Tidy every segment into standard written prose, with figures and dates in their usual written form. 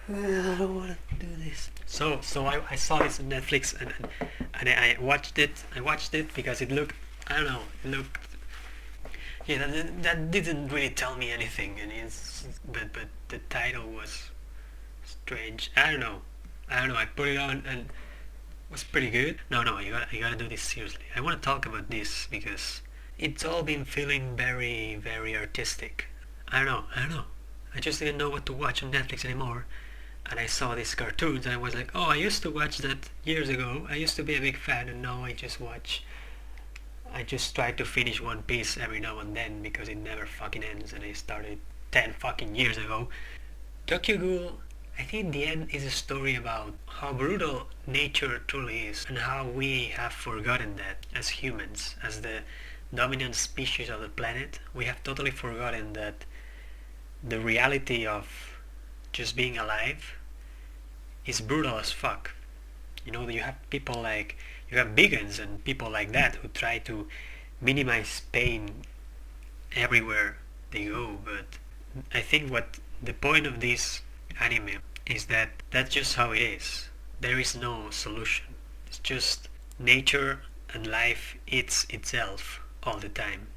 I don't want to do this. So I saw this on Netflix and I watched it. I watched it because it looked, I don't know, it looked, yeah, that didn't really tell me anything, and but the title was strange. I don't know. I put it on and it was pretty good. No, you gotta do this seriously. I want to talk about this because it's all been feeling very artistic. I don't know. I just didn't know what to watch on Netflix anymore. And I saw these cartoons and I was like, oh, I used to watch that years ago. I used to be a big fan, and now I just try to finish One Piece every now and then because it never fucking ends, and I started 10 fucking years ago. Tokyo Ghoul, I think in the end is a story about how brutal nature truly is and how we have forgotten that as humans, as the dominant species of the planet. We have totally forgotten that the reality of just being alive is brutal as fuck. You know, you have people like, you have vegans and people like that who try to minimize pain everywhere they go, but I think what the point of this anime is that that's just how it is. There is no solution. It's just nature and life eats itself all the time.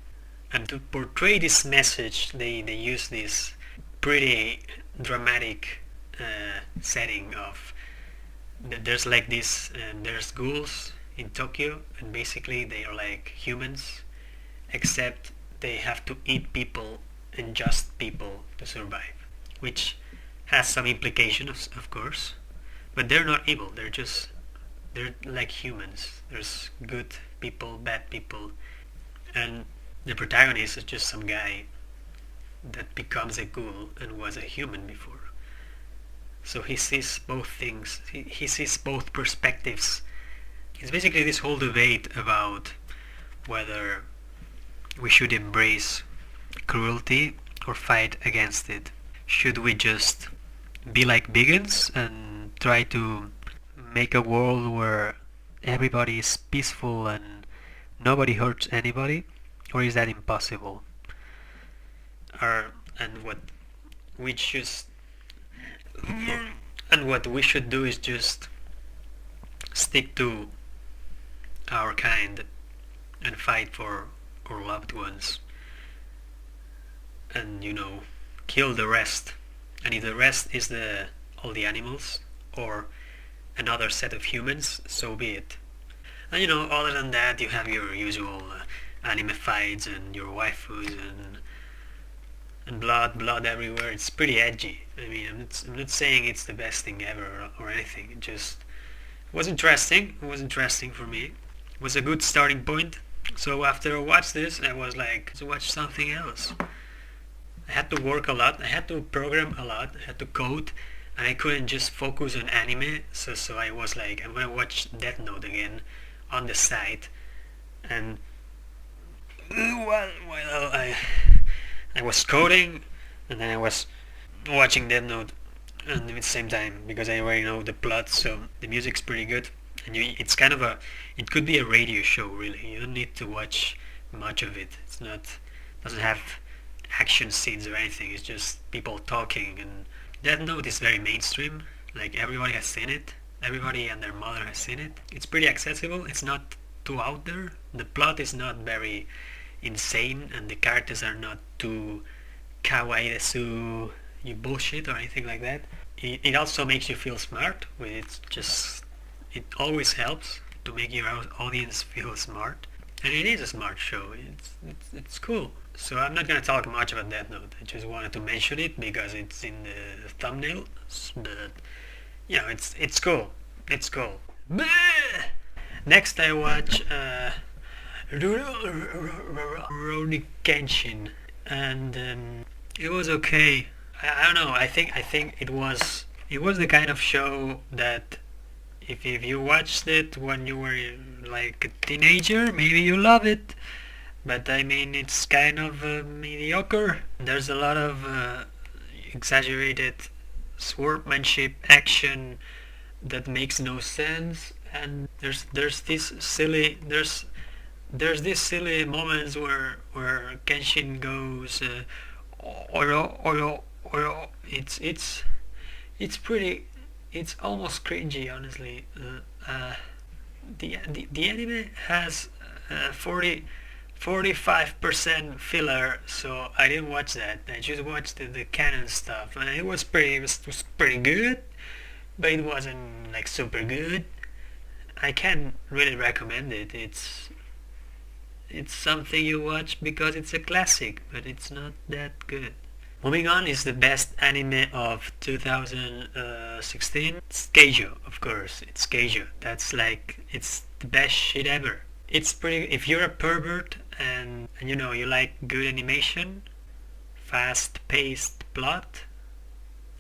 And to portray this message, they use this pretty dramatic setting of there's like this there's ghouls in Tokyo, and basically they are like humans, except they have to eat people and just people to survive, which has some implications, of course, but they're not evil. They're like humans. There's good people, bad people, and the protagonist is just some guy that becomes a ghoul and was a human before. So he sees both things. He sees both perspectives. It's basically this whole debate about whether we should embrace cruelty or fight against it. Should we just be like vegans and try to make a world where everybody is peaceful and nobody hurts anybody? Or is that impossible? And we just what we should do is just stick to our kind and fight for our loved ones, and kill the rest. And if the rest is the all the animals or another set of humans, so be it. And other than that, you have your usual anime fights and your waifus and blood everywhere. It's pretty edgy. I mean, I'm not saying it's the best thing ever or anything. It just was interesting. It was interesting for me. It was a good starting point. So after I watched this, I was like, let's watch something else. I had to work a lot. I had to program a lot. I had to code, and I couldn't just focus on anime. So I was like, I'm gonna watch Death Note again on the side, and while I was coding, and then I was watching Death Note, and at the same time, because I already know the plot, so the music's pretty good, and it's kind of it could be a radio show, really. You don't need to watch much of it. Doesn't have action scenes or anything. It's just people talking, and Death Note is very mainstream. Like, everybody has seen it. Everybody and their mother has seen it. It's pretty accessible. It's not too out there. The plot is not very insane, and the characters are not too kawaii desu you bullshit or anything like that. It also makes you feel smart. It always helps to make your audience feel smart, and it is a smart show. It's cool. So I'm not gonna talk much about Death Note. I just wanted to mention it because it's in the thumbnail. But it's cool. It's cool. Next I watch Rurouni Kenshin, and it was okay. I don't know. I think it was the kind of show that if you watched it when you were like a teenager, maybe you love it. But I mean, it's kind of mediocre. There's a lot of exaggerated swordmanship action that makes no sense, and there's these silly moments where Kenshin goes oyo oyo oyo. it's almost cringy, honestly. The anime has 45% filler, so I didn't watch that. I just watched the canon stuff, and it was pretty good, but it wasn't like super good. I can't really recommend it. It's something you watch because it's a classic, but it's not that good. Moving on is the best anime of 2016. It's Keijo, of course. It's Keijo. That's like it's the best shit ever. It's pretty. If you're a pervert and you know you like good animation, fast-paced plot.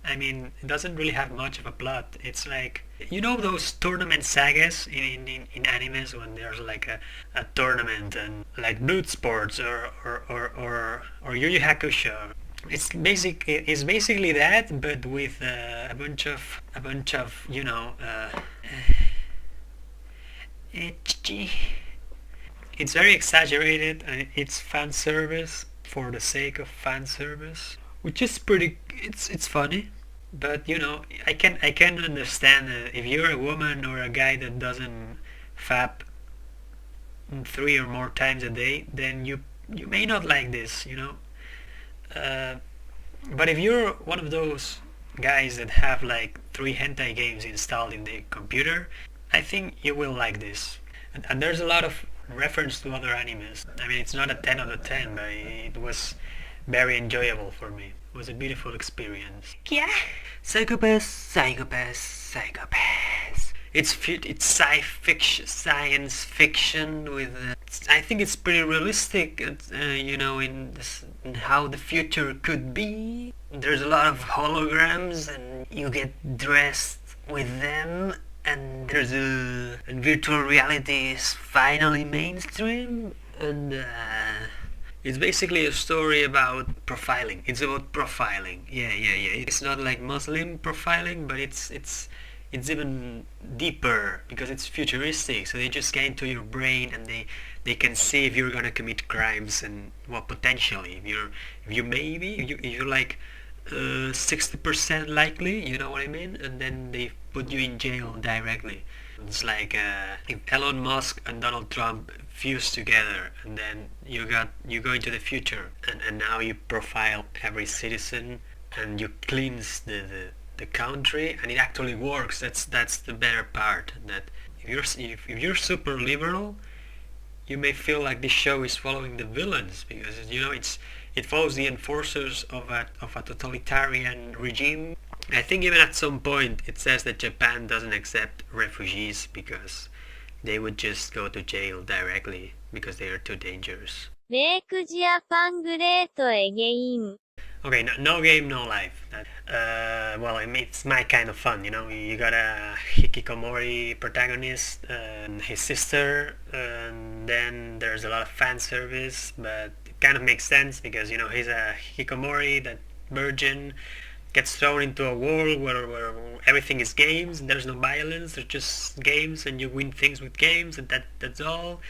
I mean, it doesn't really have much of a plot. It's like you know those tournament sagas in animes when there's like a tournament and like Blood Sports or Yu Yu Hakusho. It's basically that, but with a bunch of ecchi. It's very exaggerated and it's fan service for the sake of fan service, which is pretty. It's funny, but I can understand if you're a woman or a guy that doesn't fap three or more times a day, then you may not like this. Uh, but if you're one of those guys that have like three hentai games installed in the computer, I think you will like this. And there's a lot of reference to other animes. I mean, it's not a 10 out of 10, but it was very enjoyable for me. It was a beautiful experience. Yeah. Psychopaths, psychopaths, psychopaths. It's science fiction with. I think it's pretty realistic, in how the future could be. There's a lot of holograms, and you get dressed with them. And virtual reality is finally mainstream, and it's basically a story about profiling. It's about profiling. Yeah. It's not like Muslim profiling, but it's even deeper because it's futuristic. So they just get into your brain and they can see if you're gonna commit crimes and potentially if you're like 60% likely, you know what I mean, and then they put you in jail directly. It's like if Elon Musk and Donald Trump fuse together, and then you go into the future, and now you profile every citizen and you cleanse the country, and it actually works. That's the better part. That if you're super liberal, you may feel like this show is following the villains because it follows the enforcers of a totalitarian regime. I think even at some point it says that Japan doesn't accept refugees because they would just go to jail directly because they are too dangerous. Okay, no game, no life. Well, I mean, it's my kind of fun, You got a hikikomori protagonist and his sister, and then there's a lot of fan service, but it kind of makes sense because he's a hikikomori, that virgin gets thrown into a world where everything is games and there's no violence. There's just games, and you win things with games, and that's all.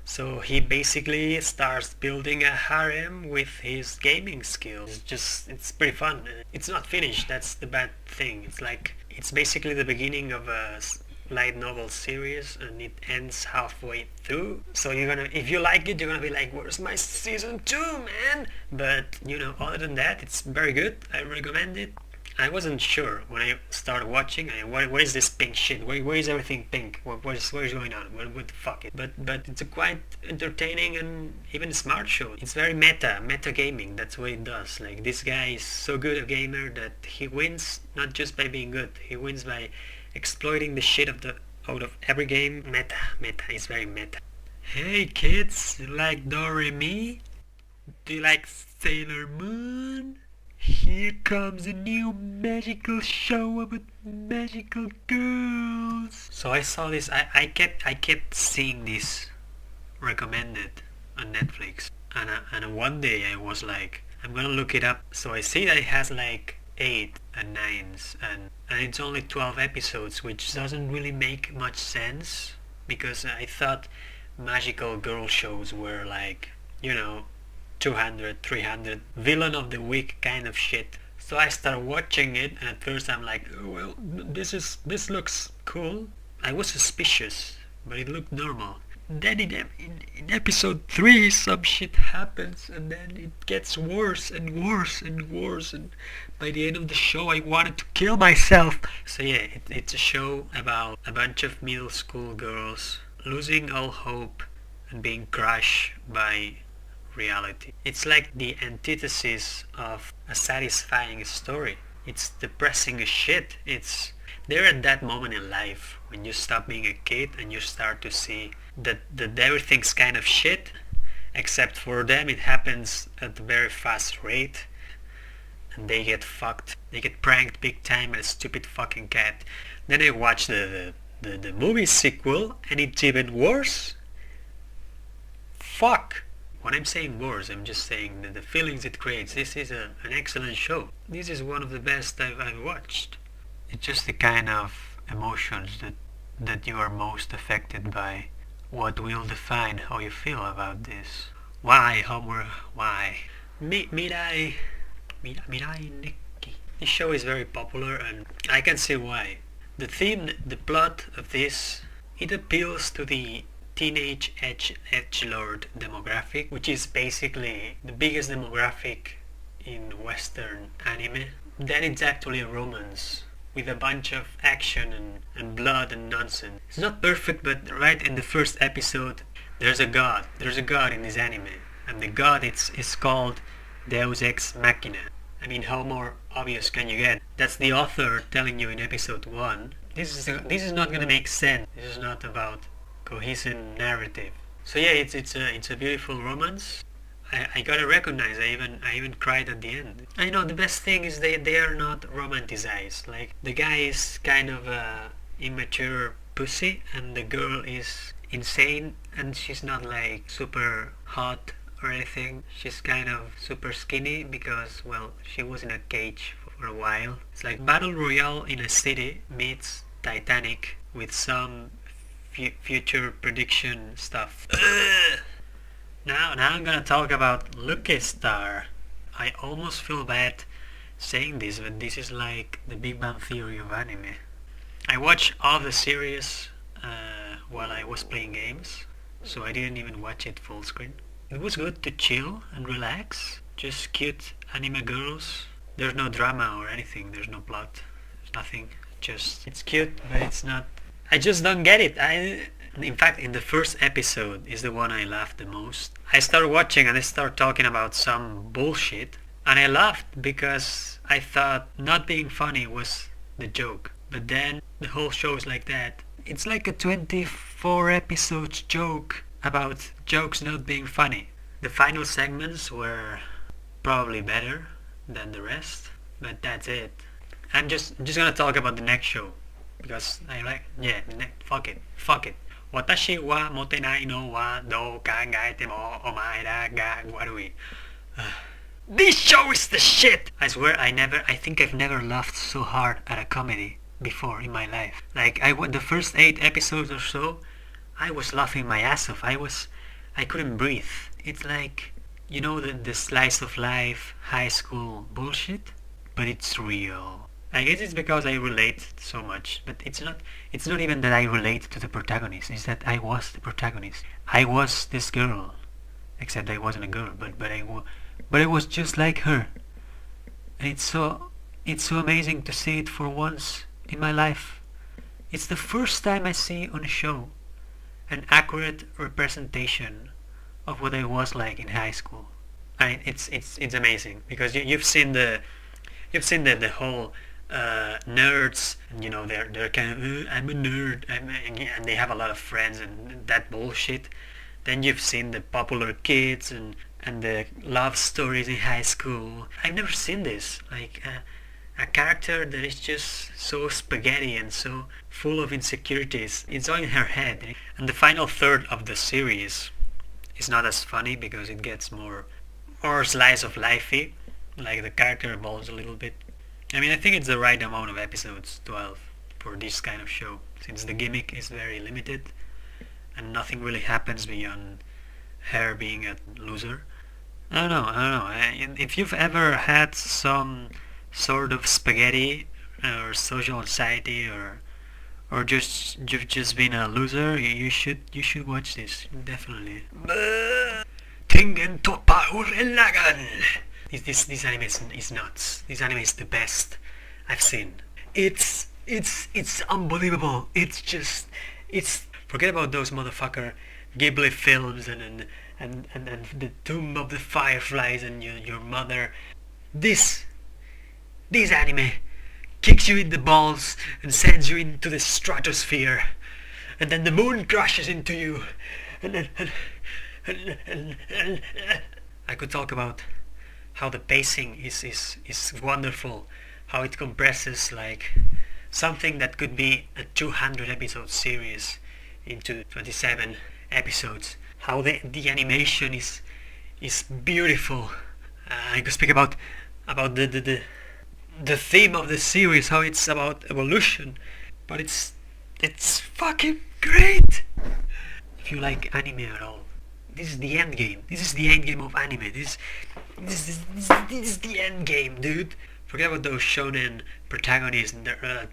So he basically starts building a harem with his gaming skills. It's pretty fun. It's not finished, that's the bad thing. It's basically the beginning of a light novel series, and it ends halfway through. So if you like it, you're gonna be like, where's my season 2, man? But, other than that, it's very good. I recommend it. I wasn't sure when I started watching. What is this pink shit? Where is everything pink? What is going on? What the fuck? But it's a quite entertaining and even smart show. It's very meta gaming. That's what it does. Like, this guy is so good a gamer that he wins not just by being good. He wins by exploiting the shit out of every game. Meta is very meta. Hey kids, you like Doremi? Do you like Sailor Moon? Here comes a new magical show about magical girls. So I saw this. I kept seeing this recommended on Netflix, and one day I was like, I'm gonna look it up. So I see that it has like 8 and 9s, and it's only 12 episodes, which doesn't really make much sense because I thought magical girl shows were like 200, 300 villain of the week kind of shit. So I start watching it, and at first I'm like, oh, well, this looks cool. I was suspicious, but it looked normal. Then in episode 3 some shit happens, and then it gets worse and worse and worse, and by the end of the show I wanted to kill myself. So yeah, it's a show about a bunch of middle school girls losing all hope and being crushed by reality. It's like the antithesis of a satisfying story. It's depressing as shit. They're at that moment in life when you stop being a kid and you start to see that everything's kind of shit, except for them it happens at a very fast rate, and they get fucked. They get pranked big time by a stupid fucking cat. Then I watch the movie sequel, and it's even worse. Fuck. When I'm saying worse, I'm just saying that the feelings it creates. This is an excellent show. This is one of the best I've watched. It's just the kind of emotions that you are most affected by. What will define how you feel about this? Why, Homer? Why? Mirai Nikki. This show is very popular, and I can see why. The theme, the plot of this, it appeals to the teenage edgelord demographic, which is basically the biggest demographic in Western anime. Then it's actually a romance with a bunch of action and blood and nonsense. It's not perfect, but right in the first episode, there's a god. There's a god in this anime, and the god is called Deus Ex Machina. I mean, how more obvious can you get? That's the author telling you in episode 1. This is not gonna make sense. This is not about cohesive narrative. So yeah, it's a beautiful romance. I gotta recognize, I even cried at the end. I know the best thing is they are not romanticized. Like, the guy is kind of a immature pussy, and the girl is insane, and she's not like super hot or anything. She's kind of super skinny because, well, she was in a cage for a while. It's like Battle Royale in a city meets Titanic with some future prediction stuff. Now I'm gonna talk about Lucky Star. I almost feel bad saying this, but this is like the Big Bang Theory of anime. I watched all the series while I was playing games, so I didn't even watch it full screen. It was good to chill and relax. Just cute anime girls. There's no drama or anything. There's no plot. There's nothing. Just, it's cute, but it's not. I just don't get it. In fact, in the first episode is the one I laughed the most. I started watching and I started talking about some bullshit, and I laughed because I thought not being funny was the joke. But then the whole show is like that. It's like a 24 episodes joke about jokes not being funny. The final segments were probably better than the rest, but that's it. I'm just gonna talk about the next show because I like, yeah, fuck it. Watashi wa motenai no wa do kagaete mo omae da ga warui. This show is the shit! I swear I think I've never laughed so hard at a comedy before in my life. Like, the first 8 episodes or so, I was laughing my ass off. I couldn't breathe. It's like, you know, the slice of life, high school bullshit, but it's real. I guess it's because I relate so much, but it's not even that I relate to the protagonist. It's that I was the protagonist. I was this girl, except I wasn't a girl, but I was just like her. And it's so amazing to see it for once in my life. It's the first time I see on a show an accurate representation of what I was like in high school. I mean, it's amazing because you've seen the whole nerds, and you know they're kind of I'm a nerd, and they have a lot of friends and that bullshit. Then you've seen the popular kids and the love stories in high school. I've never seen this, like a character that is just so spaghetti and so full of insecurities. It's all in her head. And the final third of the series is not as funny because it gets more slice of lifey. Like, the character evolves a little bit. I mean, I think it's the right amount of episodes, 12, for this kind of show, since the gimmick is very limited and nothing really happens beyond her being a loser. I don't know. If you've ever had some sort of spaghetti or social anxiety or just you've just been a loser, you should watch this definitely. Tengen Toppa Lagann. This anime is nuts. This anime is the best I've seen. It's unbelievable. It's forget about those motherfucker Ghibli films and the Tomb of the Fireflies and your mother. This this anime kicks you in the balls and sends you into the stratosphere, and then the moon crashes into you, and then and I could talk about how the pacing is wonderful, how it compresses like something that could be a 200 episode series into 27 episodes. How the animation is beautiful. I could speak about the theme of the series, how it's about evolution, but it's fucking great. If you like anime at all, this is the end game. This is the end game of anime. This is the end game, dude. Forget about those shonen protagonists and or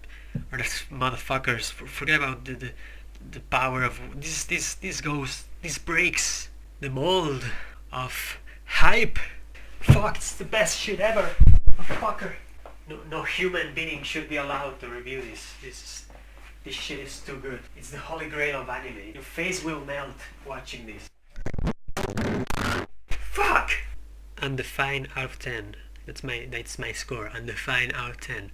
the motherfuckers. Forget about the power of this breaks the mold of hype. Fuck, it's the best shit ever. Motherfucker. No human being should be allowed to review this. This shit is too good. It's the holy grail of anime. Your face will melt watching this. Fuck! Undefined out of 10. That's my score. Undefined out of 10.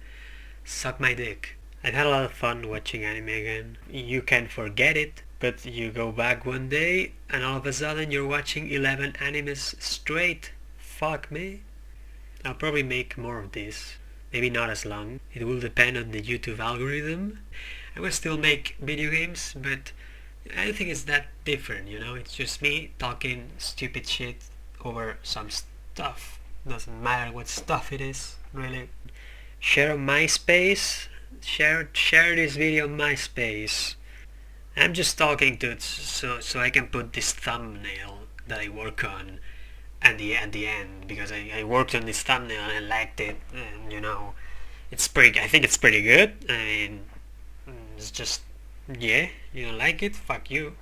Suck my dick. I've had a lot of fun watching anime again. You can forget it, but you go back one day and all of a sudden you're watching 11 animes straight. Fuck me. I'll probably make more of this. Maybe not as long. It will depend on the YouTube algorithm. I will still make video games, but I don't think it's that different, you know? It's just me talking stupid shit over some stuff. Doesn't matter what stuff it is, really. Share on MySpace. Share this video on MySpace. I'm just talking to it so I can put this thumbnail that I work on at the end, because I worked on this thumbnail and I liked it, and you know, I think it's pretty good. I mean, it's just, yeah, you don't like it, fuck you.